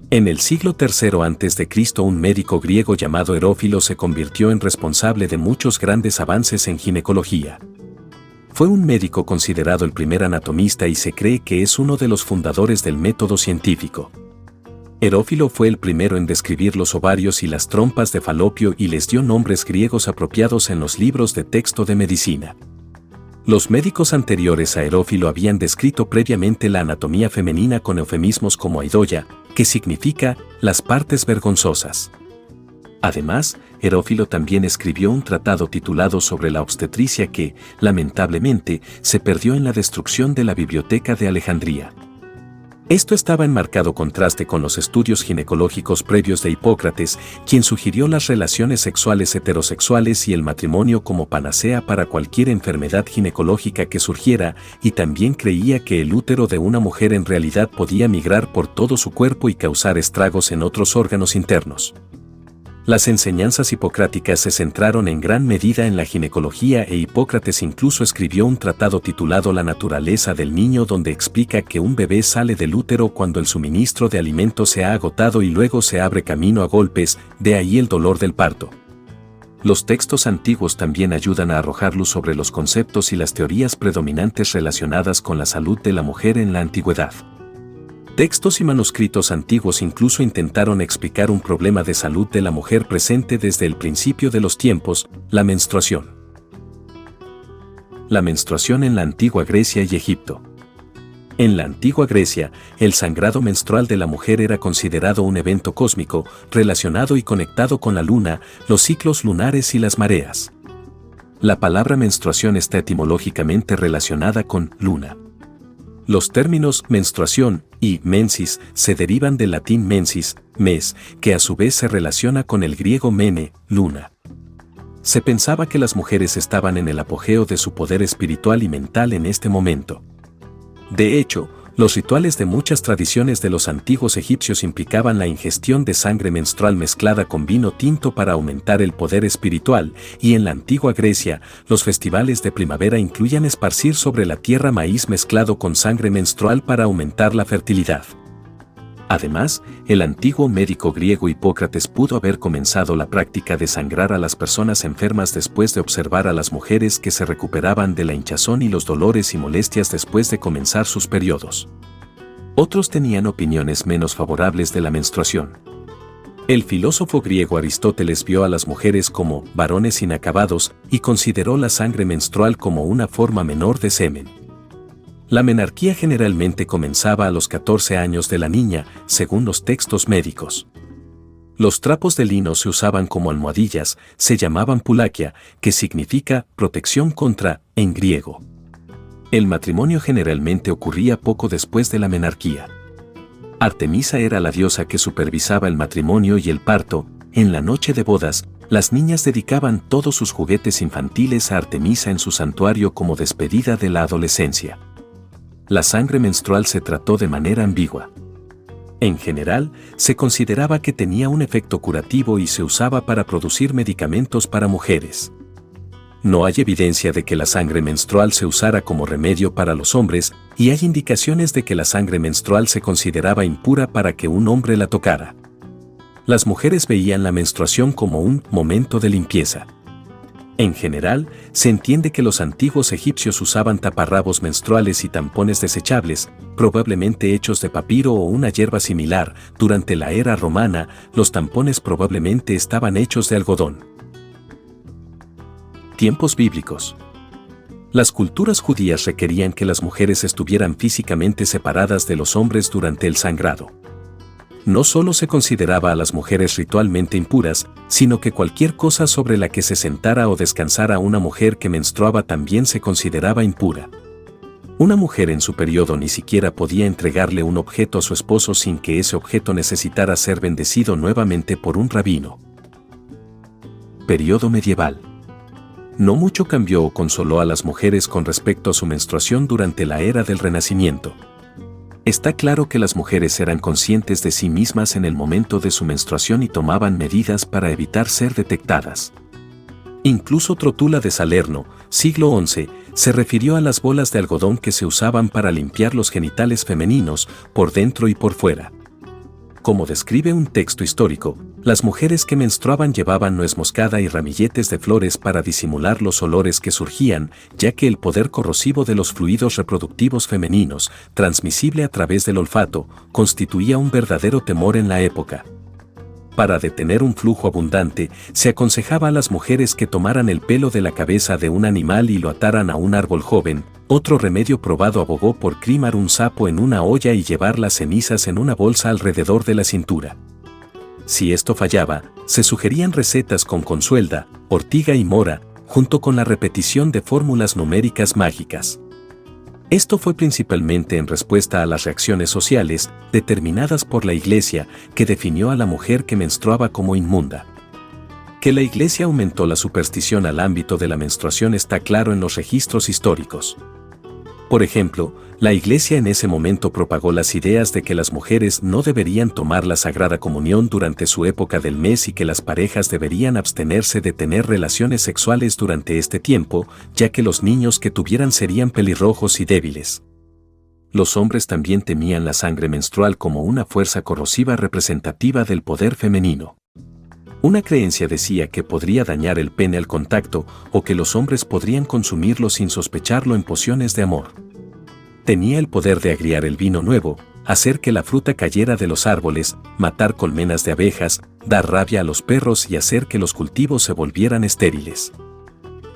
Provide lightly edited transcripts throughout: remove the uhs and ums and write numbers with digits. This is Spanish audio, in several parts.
En el siglo III a.C., un médico griego llamado Herófilo se convirtió en responsable de muchos grandes avances en ginecología. Fue un médico considerado el primer anatomista y se cree que es uno de los fundadores del método científico. Herófilo fue el primero en describir los ovarios y las trompas de Falopio y les dio nombres griegos apropiados en los libros de texto de medicina. Los médicos anteriores a Herófilo habían descrito previamente la anatomía femenina con eufemismos como aidoia, que significa las partes vergonzosas. Además, Herófilo también escribió un tratado titulado sobre la obstetricia que, lamentablemente, se perdió en la destrucción de la Biblioteca de Alejandría. Esto estaba en marcado contraste con los estudios ginecológicos previos de Hipócrates, quien sugirió las relaciones sexuales heterosexuales y el matrimonio como panacea para cualquier enfermedad ginecológica que surgiera, y también creía que el útero de una mujer en realidad podía migrar por todo su cuerpo y causar estragos en otros órganos internos. Las enseñanzas hipocráticas se centraron en gran medida en la ginecología e Hipócrates incluso escribió un tratado titulado La naturaleza del niño donde explica que un bebé sale del útero cuando el suministro de alimento se ha agotado y luego se abre camino a golpes, de ahí el dolor del parto. Los textos antiguos también ayudan a arrojar luz sobre los conceptos y las teorías predominantes relacionadas con la salud de la mujer en la antigüedad. Textos y manuscritos antiguos incluso intentaron explicar un problema de salud de la mujer presente desde el principio de los tiempos, la menstruación. La menstruación en la antigua Grecia y Egipto. En la antigua Grecia, el sangrado menstrual de la mujer era considerado un evento cósmico, relacionado y conectado con la luna, los ciclos lunares y las mareas. La palabra menstruación está etimológicamente relacionada con luna. Los términos menstruación y mensis se derivan del latín mensis, mes, que a su vez se relaciona con el griego mene, luna. Se pensaba que las mujeres estaban en el apogeo de su poder espiritual y mental en este momento. De hecho, los rituales de muchas tradiciones de los antiguos egipcios implicaban la ingestión de sangre menstrual mezclada con vino tinto para aumentar el poder espiritual, y en la antigua Grecia, los festivales de primavera incluían esparcir sobre la tierra maíz mezclado con sangre menstrual para aumentar la fertilidad. Además, el antiguo médico griego Hipócrates pudo haber comenzado la práctica de sangrar a las personas enfermas después de observar a las mujeres que se recuperaban de la hinchazón y los dolores y molestias después de comenzar sus periodos. Otros tenían opiniones menos favorables de la menstruación. El filósofo griego Aristóteles vio a las mujeres como varones inacabados y consideró la sangre menstrual como una forma menor de semen. La menarquía generalmente comenzaba a los 14 años de la niña, según los textos médicos. Los trapos de lino se usaban como almohadillas, se llamaban pulakia, que significa protección contra, en griego. El matrimonio generalmente ocurría poco después de la menarquía. Artemisa era la diosa que supervisaba el matrimonio y el parto. En la noche de bodas, las niñas dedicaban todos sus juguetes infantiles a Artemisa en su santuario como despedida de la adolescencia. La sangre menstrual se trató de manera ambigua. En general, se consideraba que tenía un efecto curativo y se usaba para producir medicamentos para mujeres. No hay evidencia de que la sangre menstrual se usara como remedio para los hombres, y hay indicaciones de que la sangre menstrual se consideraba impura para que un hombre la tocara. Las mujeres veían la menstruación como un momento de limpieza. En general, se entiende que los antiguos egipcios usaban taparrabos menstruales y tampones desechables, probablemente hechos de papiro o una hierba similar. Durante la era romana, los tampones probablemente estaban hechos de algodón. Tiempos bíblicos. Las culturas judías requerían que las mujeres estuvieran físicamente separadas de los hombres durante el sangrado. No solo se consideraba a las mujeres ritualmente impuras, sino que cualquier cosa sobre la que se sentara o descansara una mujer que menstruaba también se consideraba impura. Una mujer en su periodo ni siquiera podía entregarle un objeto a su esposo sin que ese objeto necesitara ser bendecido nuevamente por un rabino. Periodo medieval. No mucho cambió o consoló a las mujeres con respecto a su menstruación durante la era del Renacimiento. Está claro que las mujeres eran conscientes de sí mismas en el momento de su menstruación y tomaban medidas para evitar ser detectadas. Incluso Trotula de Salerno, siglo XI, se refirió a las bolas de algodón que se usaban para limpiar los genitales femeninos, por dentro y por fuera. Como describe un texto histórico, las mujeres que menstruaban llevaban nuez moscada y ramilletes de flores para disimular los olores que surgían, ya que el poder corrosivo de los fluidos reproductivos femeninos, transmisible a través del olfato, constituía un verdadero temor en la época. Para detener un flujo abundante, se aconsejaba a las mujeres que tomaran el pelo de la cabeza de un animal y lo ataran a un árbol joven. Otro remedio probado abogó por crimar un sapo en una olla y llevar las cenizas en una bolsa alrededor de la cintura. Si esto fallaba, se sugerían recetas con consuelda, ortiga y mora, junto con la repetición de fórmulas numéricas mágicas. Esto fue principalmente en respuesta a las reacciones sociales determinadas por la Iglesia, que definió a la mujer que menstruaba como inmunda. Que la Iglesia aumentó la superstición al ámbito de la menstruación está claro en los registros históricos. Por ejemplo, la Iglesia en ese momento propagó las ideas de que las mujeres no deberían tomar la Sagrada Comunión durante su época del mes y que las parejas deberían abstenerse de tener relaciones sexuales durante este tiempo, ya que los niños que tuvieran serían pelirrojos y débiles. Los hombres también temían la sangre menstrual como una fuerza corrosiva representativa del poder femenino. Una creencia decía que podría dañar el pene al contacto o que los hombres podrían consumirlo sin sospecharlo en pociones de amor. Tenía el poder de agriar el vino nuevo, hacer que la fruta cayera de los árboles, matar colmenas de abejas, dar rabia a los perros y hacer que los cultivos se volvieran estériles.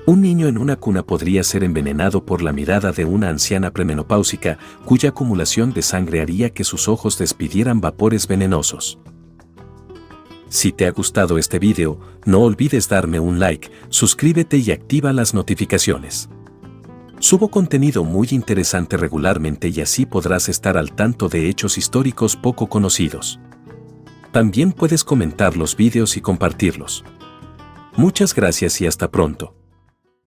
Un niño en una cuna podría ser envenenado por la mirada de una anciana premenopáusica, cuya acumulación de sangre haría que sus ojos despidieran vapores venenosos. Si te ha gustado este video, no olvides darme un like, suscríbete y activa las notificaciones. Subo contenido muy interesante regularmente y así podrás estar al tanto de hechos históricos poco conocidos. También puedes comentar los videos y compartirlos. Muchas gracias y hasta pronto.